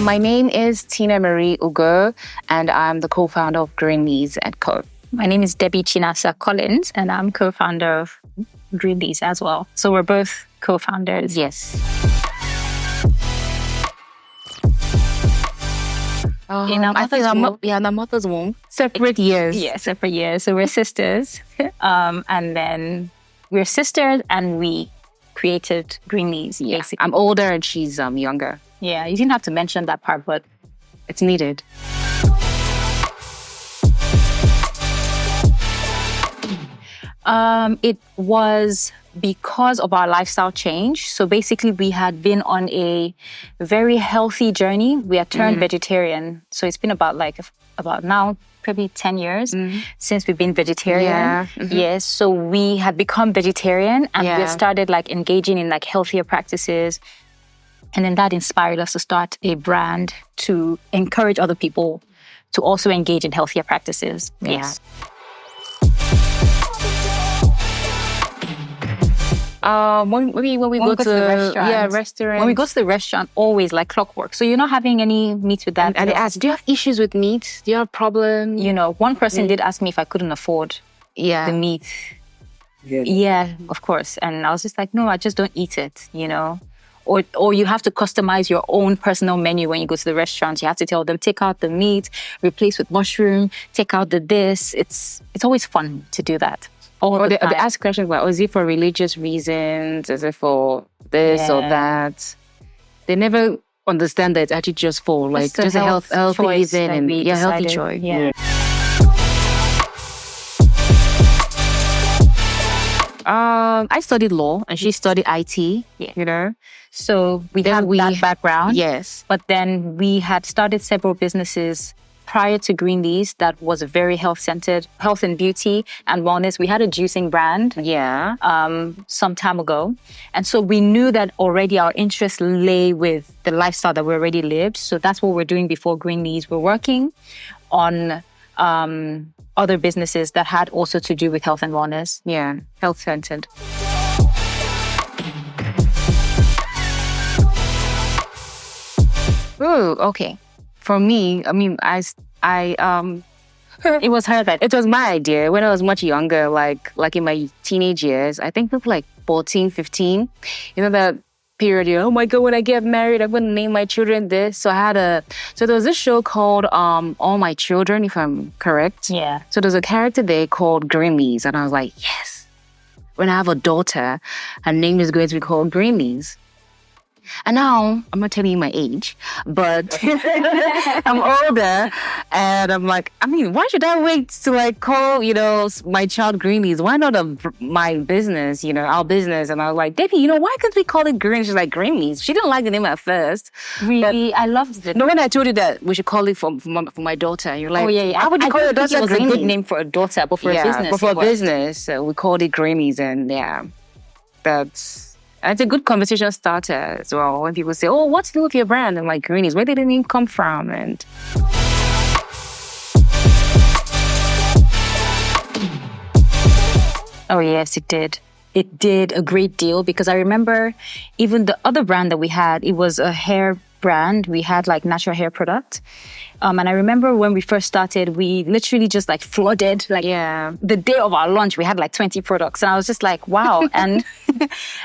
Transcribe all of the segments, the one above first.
My name is Tina Marie Ugo, and I'm the co-founder of Greenlys & Co. My name is Debbie Chinasa Collins, and I'm co-founder of Greenlys as well. So we're both co-founders. Yes. In our mother's womb. Separate years. Yeah, separate years. So we're sisters. And then we're sisters and we created Greenlys, basically. I'm older and she's younger. Yeah, you didn't have to mention that part, but it's needed. It was because of our lifestyle change. So basically, we had been on a very healthy journey. We had turned vegetarian. So it's been about now, probably 10 years since we've been vegetarian. Yeah. Yes. So we had become vegetarian and we started engaging in healthier practices. And then that inspired us to start a brand to encourage other people to also engage in healthier practices. Yes. Maybe when we go to the restaurant. When we go to the restaurant, always like clockwork. So you're not having any meat with that. And they ask, do you have issues with meat? Do you have problems? One person did ask me if I couldn't afford the meat. Yeah, of course. And I was just like, no, I just don't eat it, Or you have to customize your own personal menu when you go to the restaurant. You have to tell them, take out the meat, replace with mushroom, take out the this. It's always fun to do that. Or they ask questions like, is it for religious reasons? Is it for this or that? They never understand that it's actually just for just a healthy reason and healthy choice. Yeah. I studied law and she studied IT, So we have that background. Yes. But then we had started several businesses prior to Greenlys that was very health-centered, health and beauty and wellness. We had a juicing brand some time ago. And so we knew that already our interest lay with the lifestyle that we already lived. So that's what we're doing before Greenlys. We're working on other businesses that had also to do with health and wellness. Yeah, health-centered. Oh, okay. For me, I mean, it was her that... It was my idea when I was much younger, like in my teenage years. I think maybe 14, 15. That period, oh my God, when I get married, I'm going to name my children this. So there was this show called All My Children, if I'm correct. Yeah. So there's a character there called Greenlys. And I was like, yes. When I have a daughter, her name is going to be called Greenlys. And now, I'm not telling you my age, but I'm older and I'm like, why should I wait to call, my child Greenlys? Why not my business, our business? And I was like, Debbie, why can't we call it Green? She's like, Greenlys. She didn't like the name at first. Really? I loved it. No, when I told you that we should call it for my daughter, you're like, oh, yeah. Why would you call your daughter Greenlys? It was a good name for a daughter, but for a business. But for a business, so we called it Greenlys and And it's a good conversation starter as well. When people say, oh, what's new with your brand? I'm like, Greenlys, where did the name come from? And oh, yes, it did. It did a great deal because I remember even the other brand that we had, it was a hair brand. We had natural hair product. And I remember when we first started, we literally just flooded, the day of our launch, we had 20 products. And I was just like, wow. And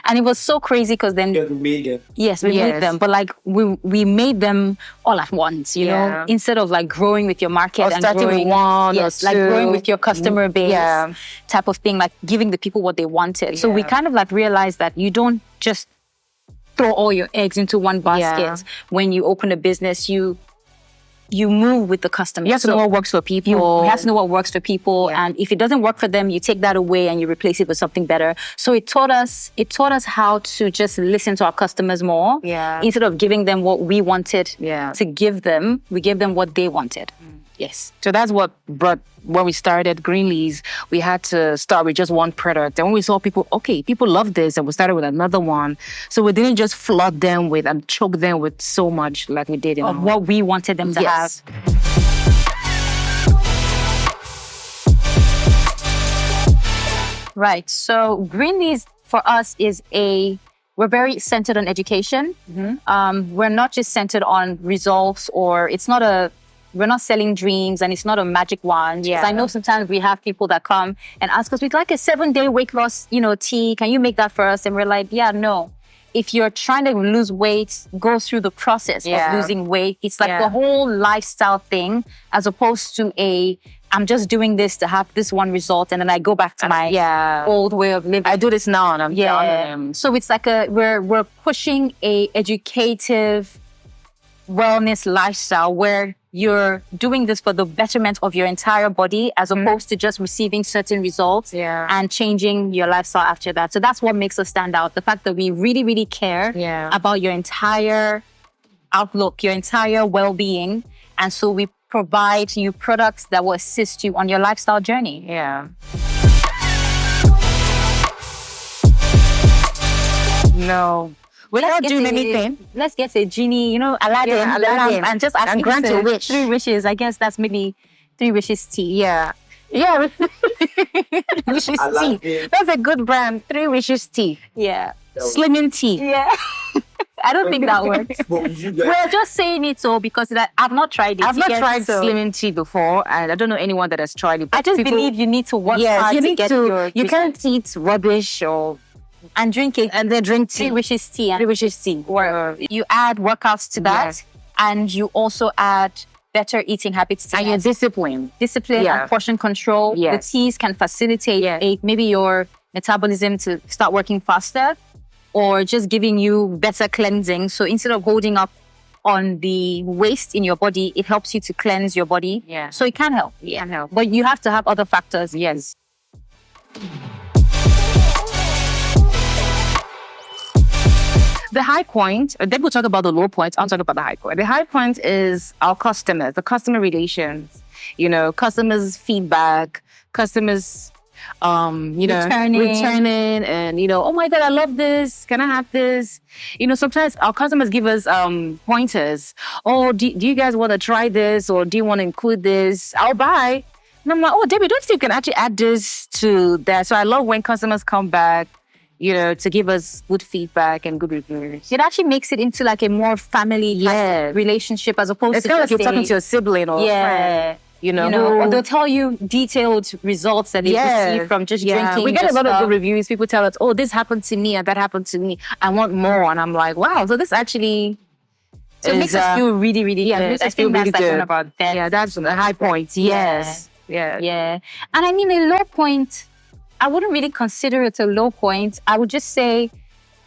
and it was so crazy because then... Yes, we made them. But we made them all at once, you know, instead of growing with your market or and starting growing, with one or two. Growing with your customer base type of thing, giving the people what they wanted. So we kind of realized that you don't just throw all your eggs into one basket. When you open a business, you move with the customer. You have to know what works for people. You have to know what works for people. And if it doesn't work for them, you take that away and you replace it with something better. So it taught us how to just listen to our customers more. Instead of giving them what we wanted to give them, we gave them what they wanted. Yes. So that's what brought, when we started Greenlys, we had to start with just one product. And when we saw people love this, and we started with another one. So we didn't just flood them with and choke them with so much like we did of what we wanted them to have. Right. So Greenlys for us is a we're very centered on education. We're not just centered on results, or we're not selling dreams, and it's not a magic wand. Because I know sometimes we have people that come and ask us, we'd like a 7-day weight loss, tea. Can you make that for us? And we're like, yeah, no. If you're trying to lose weight, go through the process of losing weight. It's like the whole lifestyle thing, as opposed to I'm just doing this to have this one result, and then I go back to my old way of living. I do this now, and I'm done. So it's like we're pushing a educative wellness lifestyle where you're doing this for the betterment of your entire body, as opposed to just receiving certain results and changing your lifestyle after that. So that's what makes us stand out. The fact that we really, really care about your entire outlook, your entire well-being. And so we provide you products that will assist you on your lifestyle journey. Yeah. No. Without doing anything. Let's get a genie, Aladdin, and just ask and grant a wish. 3 wishes. I guess that's maybe 3 wishes tea. Yeah. Wishes tea. That's a good brand. 3 wishes tea. Yeah. Slimming tea. Yeah. I don't think that works. We're just saying it so because I've not tried it. I've not tried slimming tea before, and I don't know anyone that has tried it. I just believe you need to work hard to get your... You can't eat rubbish and drink it. And then drink tea. 3 wishes tea. 3 wishes tea. Or you add workouts to that, and you also add better eating habits to and your discipline. And portion control. The teas can facilitate maybe your metabolism to start working faster, or just giving you better cleansing. So instead of holding up on the waste in your body, it helps you to cleanse your body. Yeah. So it can help. It can help. But you have to have other factors. Yes. The high point, then we'll talk about the low point. I'll talk about the high point. The high point is our customers, the customer relations, customers' feedback, customers, returning and, oh my God, I love this. Can I have this? Sometimes our customers give us pointers. Oh, do you guys want to try this? Or do you want to include this? I'll buy. And I'm like, oh, Debbie, don't you think you can actually add this to that? So I love when customers come back, to give us good feedback and good reviews. It actually makes it into like a more family relationship, as opposed to like you're talking to a sibling or a friend. Or they'll tell you detailed results that they receive from just drinking. We get a lot of good reviews. People tell us, oh, this happened to me and that happened to me. I want more. And I'm like, wow, so this actually... So it makes us feel really, really good. It makes us feel really good. One of our best. Yeah, that's the high point. Yes. Yeah. And I mean, a low point, I wouldn't really consider it a low point. I would just say,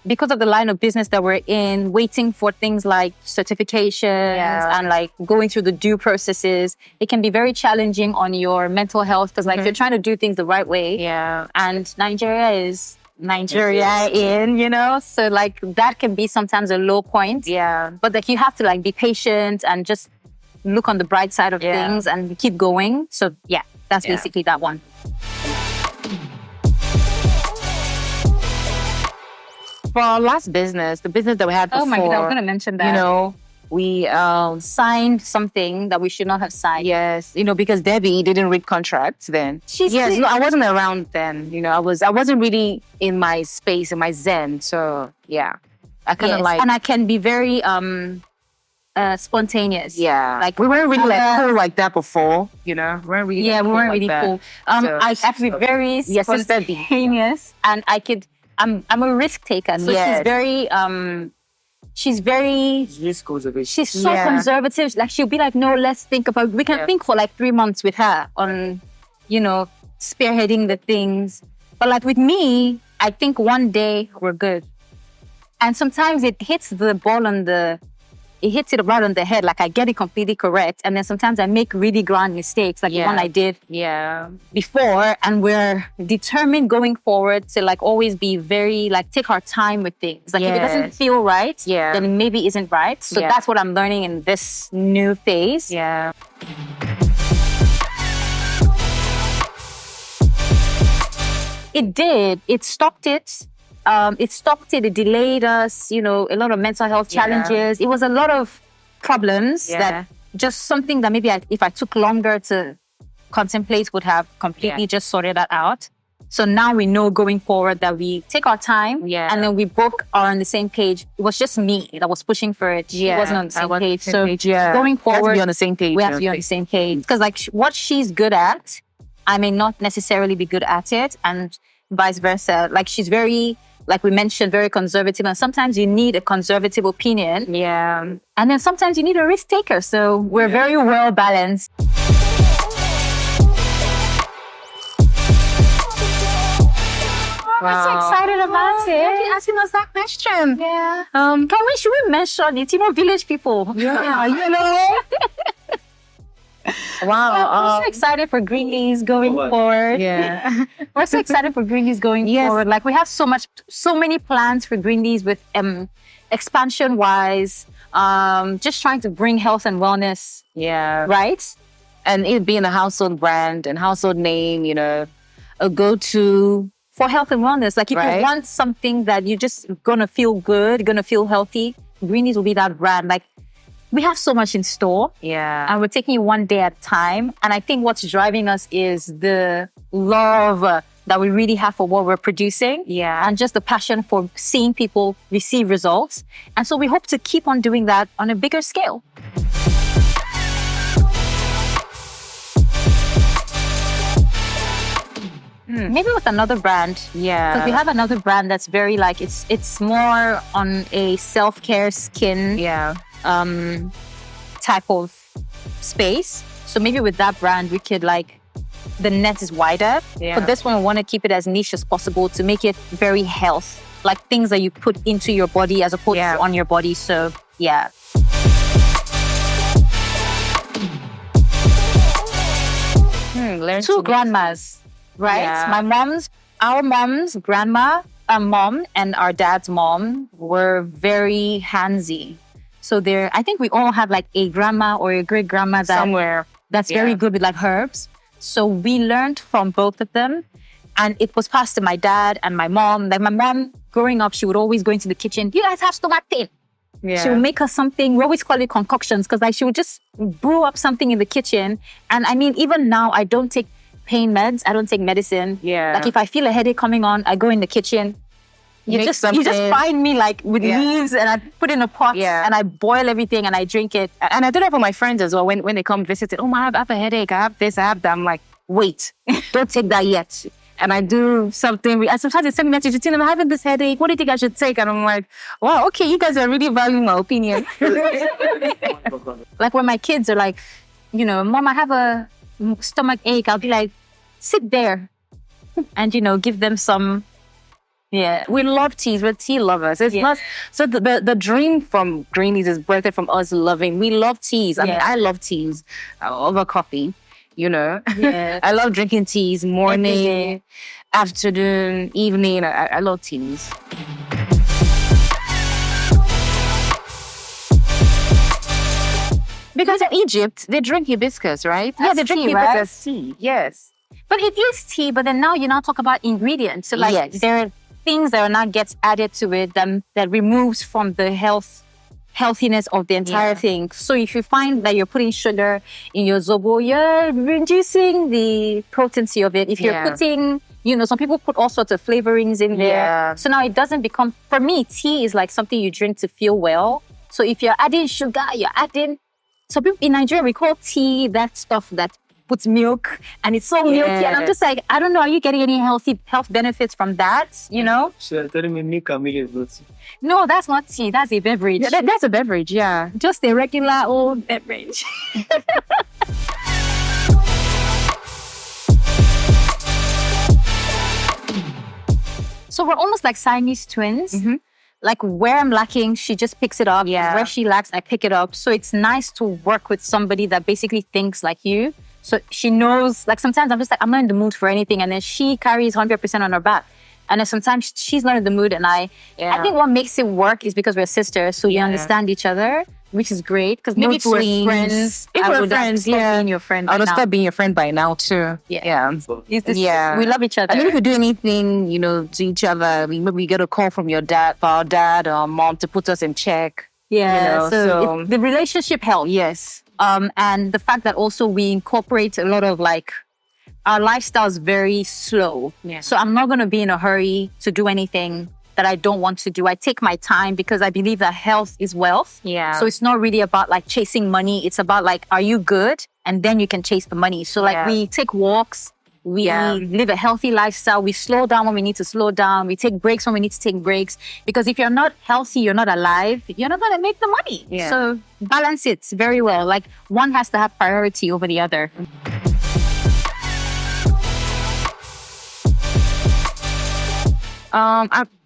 because of the line of business that we're in, waiting for things like certifications and like going through the due processes, it can be very challenging on your mental health, because like you're trying to do things the right way. Yeah. And Nigeria is so like that can be sometimes a low point. Yeah. But like you have to like be patient and just look on the bright side of things and keep going. So that's basically that one. For our last business, the business that we had before... Oh my God, I was going to mention that. We signed something that we should not have signed. Yes, because Debbie didn't read contracts then. I wasn't around then. I wasn't really in my space, in my zen. So, I kind of like... And I can be very spontaneous. Yeah. Like we weren't really cool like that before, we weren't really we weren't really cool. I have to be very spontaneous, and I'm a risk taker. So she's very she's so conservative. Like she'll be like, no, let's think about, we can think for like 3 months with her on, spearheading the things. But like with me, I think one day we're good. And sometimes it hits it right on the head. Like I get it completely correct. And then sometimes I make really grand mistakes, like the one I did before. And we're determined going forward to like always be very, like take our time with things. Like if it doesn't feel right, then it maybe isn't right. So that's what I'm learning in this new phase. Yeah. It did. It stopped it. It delayed us, a lot of mental health challenges. It was a lot of problems that just something that maybe if I took longer to contemplate would have completely just sorted that out. So now we know going forward that we take our time, Yeah. and then we both are on the same page. It was just me that was pushing for it. She wasn't on the same page. So going we have to forward, be on the same page. we have to be on the same page. Because like what she's good at, I may not necessarily be good at it, and vice versa. Like she's very, like we mentioned, very conservative, and sometimes you need a conservative opinion. Yeah. And then sometimes you need a risk taker. So we're very well balanced. I'm so excited about it. Thank you for asking us that question. Yeah. Should we mention it? You know, village people. Yeah, you know. Wow. I'm so excited for Greenlys going forward. Yeah. We're so excited for Greenlys going forward. Like we have so many plans for Greenlys with expansion wise, just trying to bring health and wellness. Yeah. Right? And it being a household brand and household name, you know, a go-to for health and wellness. Like if you want something that you're just gonna feel good, gonna feel healthy, Greenlys will be that brand. Like we have so much in store. Yeah. And we're taking it one day at a time. And I think what's driving us is the love that we really have for what we're producing. Yeah. And just the passion for seeing people receive results. And so we hope to keep on doing that on a bigger scale. Maybe with another brand. Yeah. Because we have another brand that's very like, it's more on a self-care skin type of space. So maybe with that brand, we could like, the net is wider. Yeah. But this one, we want to keep it as niche as possible to make it very health. Like things that you put into your body as opposed to on your body. So yeah. Two grandmas, right? Yeah. Our mom's grandma, mom, and our dad's mom were very handsy. So I think we all have like a grandma or a great grandma that's very good with like herbs. So we learned from both of them, and it was passed to my dad and my mom. Like my mom, growing up, she would always go into the kitchen. You guys have stomach pain. Yeah. She would make us something. We always call it concoctions because like she would just brew up something in the kitchen. And I mean, even now, I don't take pain meds. I don't take medicine. Yeah. Like if I feel a headache coming on, I go in the kitchen. You just find me like with leaves, and I put in a pot and I boil everything and I drink it. And I do that for my friends as well. When they come visit, oh, I have a headache. I have this, I have that. I'm like, wait, don't take that yet. And I do something. And sometimes they send me messages, I'm having this headache. What do you think I should take? And I'm like, wow, okay, you guys are really valuing my opinion. Like when my kids are like, you know, Mom, I have a stomach ache. I'll be like, sit there and, you know, give them some. Yeah, we love teas. We're tea lovers. It's not so. The dream from Greenlys is birthed from us loving. We love teas. I mean, I love teas over coffee. You know, I love drinking teas morning, afternoon, evening. I love teas. Because in Egypt, they drink hibiscus, right? They drink hibiscus as tea. Yes, but it is tea. But then now you now talk about ingredients. So like there are things that are now gets added to it that removes from the healthiness of the entire thing. So if you find that you're putting sugar in your zobo, you're reducing the potency of it. If you're putting, you know, some people put all sorts of flavorings in there. Yeah. So now it doesn't become, for me, tea is like something you drink to feel well. So if you're adding sugar, you're adding, so people in Nigeria, we call tea that stuff that puts milk and it's so milky. And I'm just like, I don't know, are you getting any health benefits from that? You know? No, that's not tea. That's a beverage. Yeah, that's a beverage, just a regular old beverage. So we're almost like Siamese twins. Mm-hmm. Like where I'm lacking, she just picks it up. Where she lacks, I pick it up. So it's nice to work with somebody that basically thinks like you. So she knows, like sometimes I'm just like, I'm not in the mood for anything. And then she carries 100% on her back. And then sometimes she's not in the mood. And I think what makes it work is because we're sisters. So you understand each other, which is great. Because maybe if we're friends, if we're friends, being your friend I would start being your friend by now too. We love each other. I mean, if we do anything, you know, to each other, we get a call from your dad, our dad or mom to put us in check. Yeah, you know, so the relationship helps. Yes. And the fact that also we incorporate a lot of like our lifestyle is very slow. Yeah. So I'm not going to be in a hurry to do anything that I don't want to do. I take my time because I believe that health is wealth. Yeah. So it's not really about like chasing money. It's about like, are you good? And then you can chase the money. So like we take walks, we live a healthy lifestyle. We slow down when we need to slow down. We take breaks when we need to take breaks. Because if you're not healthy, you're not alive, you're not going to make the money. Yeah. So balance it very well. Like one has to have priority over the other.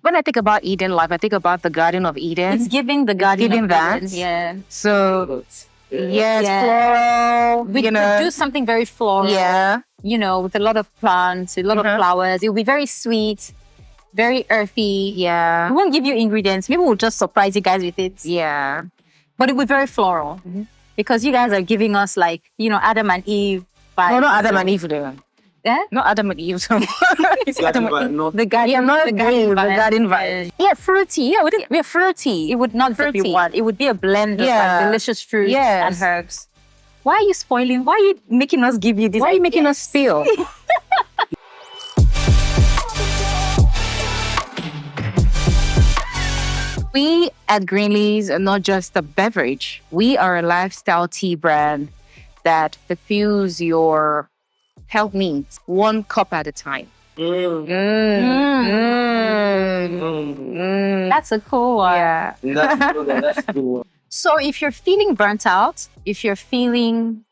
When I think about Edenlife, I think about the Garden of Eden. It's giving the Garden giving of that. Eden. Yeah. So yes, Yeah. floral. We you know, do something very floral. yeah, You know, with a lot of plants, a lot of flowers. It'll be very sweet, very earthy. yeah, We won't give you ingredients. Maybe we'll just surprise you guys with it. yeah. But it'll be very floral. Because you guys are giving us like, you know, Adam and Eve vibes. No, not Adam and Eve though. Yeah? Not Adam and Eve. It's Adam and Eve. The garden, Yeah, not the green, the vibes. garden vibe. Yeah, fruity. Yeah, we're fruity. It would not Fruity. be one. It would be a blend of Yeah. like delicious fruits Yes. and herbs. Why are you spoiling? Why are you making us give you this? Why are you making us spill? We at Greenlys are not just a beverage. We are a lifestyle tea brand that fulfills your health needs one cup at a time. That's a cool one. Yeah. That's cool. So if you're feeling burnt out, if you're feeling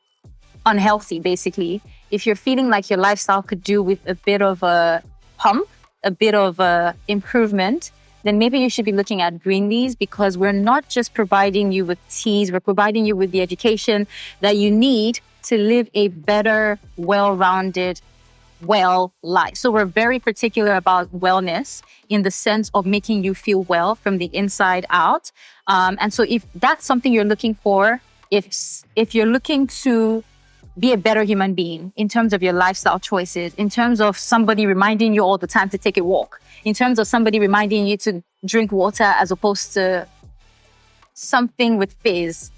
unhealthy, basically, if you're feeling like your lifestyle could do with a bit of a pump, a bit of a improvement, then maybe you should be looking at Greenlys, because we're not just providing you with teas, we're providing you with the education that you need to live a better, well-rounded, well life. So we're very particular about wellness in the sense of making you feel well from the inside out. And so if that's something you're looking for, if you're looking to be a better human being in terms of your lifestyle choices, in terms of somebody reminding you all the time to take a walk, in terms of somebody reminding you to drink water as opposed to something with fizz,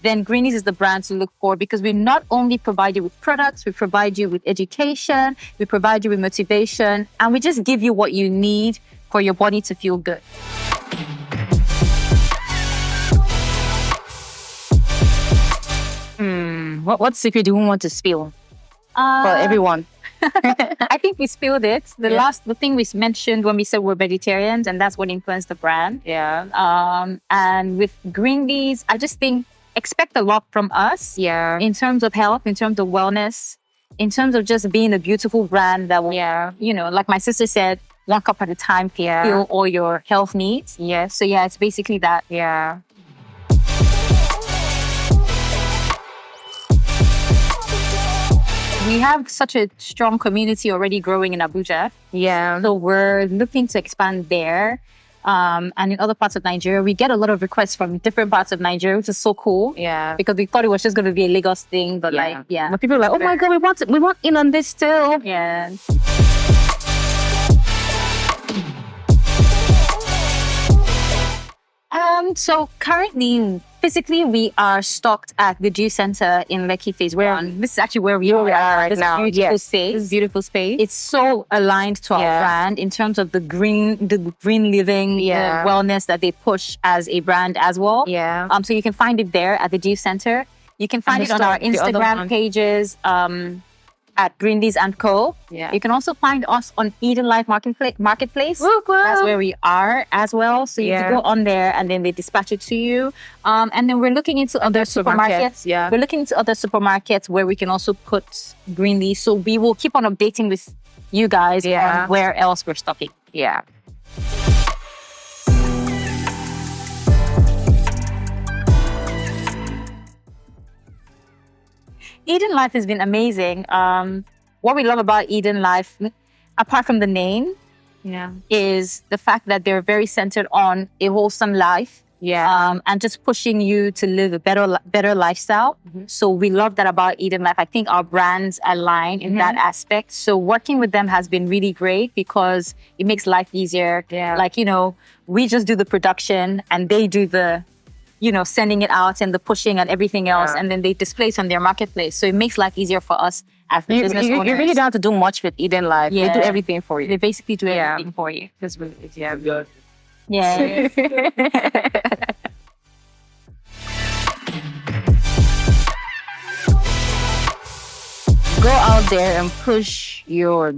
then Greenlys is the brand to look for, because we not only provide you with products, we provide you with education, we provide you with motivation, and we just give you what you need for your body to feel good. What secret do you want to spill for everyone? I think we spilled it. The thing we mentioned when we said we're vegetarians, and that's what influenced the brand. Yeah. And with Greenlys, I just think expect a lot from us. Yeah. In terms of health, in terms of wellness, in terms of just being a beautiful brand that will, you know, like my sister said, one cup at a time, fill all your health needs. Yes. So yeah, it's basically that. Yeah. We have such a strong community already growing in Abuja. Yeah. So we're looking to expand there. And in other parts of Nigeria, we get a lot of requests from different parts of Nigeria, which is so cool. Yeah. Because we thought it was just going to be a Lagos thing, but But people are like, oh my God, we want in on this still. Yeah. So currently, physically, we are stocked at the Dew Center in Lekki Phase 1. This is actually where we are right this now. Beautiful space. This beautiful space. It's so aligned to our brand in terms of the green living, the wellness that they push as a brand as well. Yeah. So you can find it there at the Dew Center. You can find it on our Instagram pages at Greenlys & Co. Yeah. You can also find us on Edenlife Marketplace. Whoop, whoop. That's where we are as well. So you can go on there and then they dispatch it to you. And then we're looking into other supermarkets. Yeah. We're looking into other supermarkets where we can also put Greenlys. So we will keep on updating with you guys on where else we're stocking. Yeah. Edenlife has been amazing. What we love about Edenlife, apart from the name, is the fact that they're very centered on a wholesome life. Yeah. And just pushing you to live a better lifestyle. So we love that about Edenlife. I think our brands align in that aspect. So working with them has been really great because it makes life easier. Yeah. Like, you know, we just do the production and they do the, you know, sending it out and the pushing and everything else. And then they display it on their marketplace. So it makes life easier for us as the business You owners. really don't have to do much with Edenlife. They do Yeah. everything for you. They basically do Yeah. everything for you. That's really good. Yeah. Yeah. Go out there and push your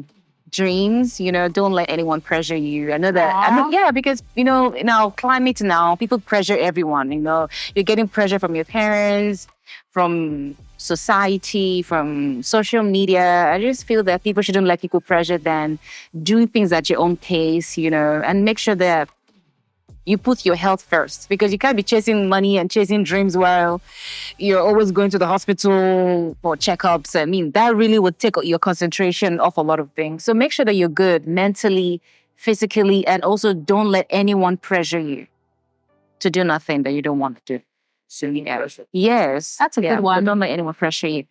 dreams. Don't let anyone pressure you. I know that. Yeah, because in our climate now, people pressure everyone. You're getting pressure from your parents, from society, from social media. I just feel that people shouldn't let people pressure them. Do things at your own pace. And make sure that you put your health first, because you can't be chasing money and chasing dreams while you're always going to the hospital for checkups. I mean, that really would take your concentration off a lot of things. So make sure that you're good mentally, physically, and also don't let anyone pressure you to do nothing that you don't want to do. So, yeah. Yes. That's a good one. Don't let anyone pressure you.